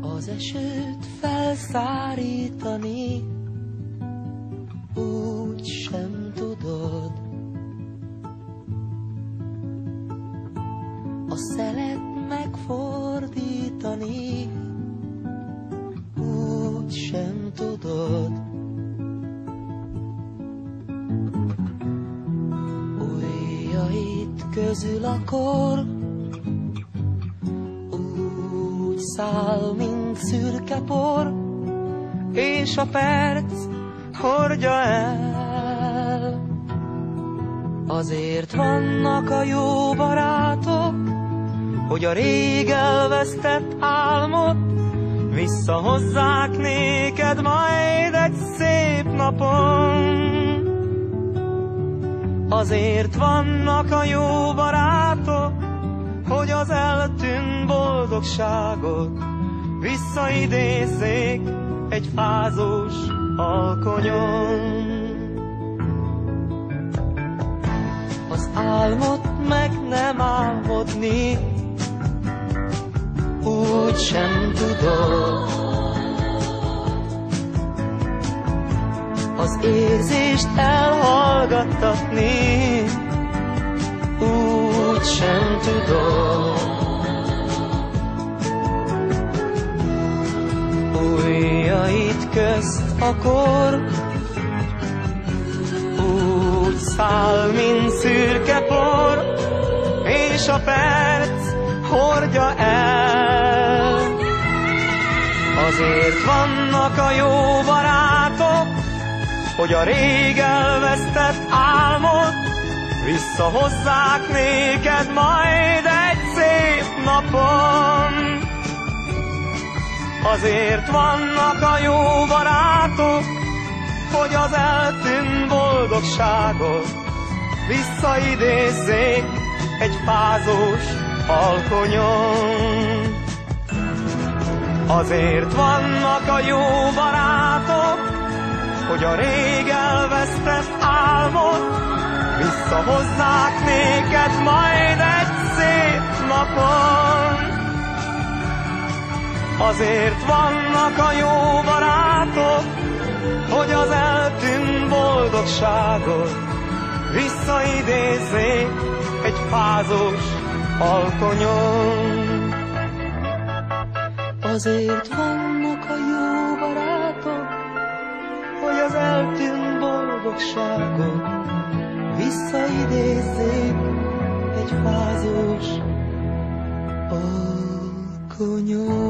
Az esőt felszárítani úgy sem tudod, a szelet megfordítani úgy sem tudod. Ujjaid közül a kor úgy száll, mint szürke por, és a perc hordja el. Azért vannak a jó barátok, hogy a rég elvesztett álmot visszahozzák néked majd egy szép napon. Azért vannak a jó barátok, hogy az eltűnt boldogságot visszaidézzék egy fázós alkonyon. Az álmot meg nem álmodni úgy sem tudod, az érzést elhallgattatni úgy sem tudod. Ujjaid közt a kor úgy száll, mint szürke por, és a perc hordja el. Azért vannak a jó barátok, hogy a rég elvesztett álmot visszahozzák néked majd egy szép napon. Azért vannak a jó barátok, hogy az eltűnt boldogságot visszaidézzék egy fázós alkonyon. Azért vannak a jó barátok, hogy a rég elvesztett álmot visszahozzák néked majd egy szép napon. Azért vannak a jó barátok, hogy az eltűnt boldogságot visszaidézzék egy fázós alkonyon. Azért vannak a jó barátok, hogy az eltűnt boldogságot visszaidézzék egy fázós alkonyon.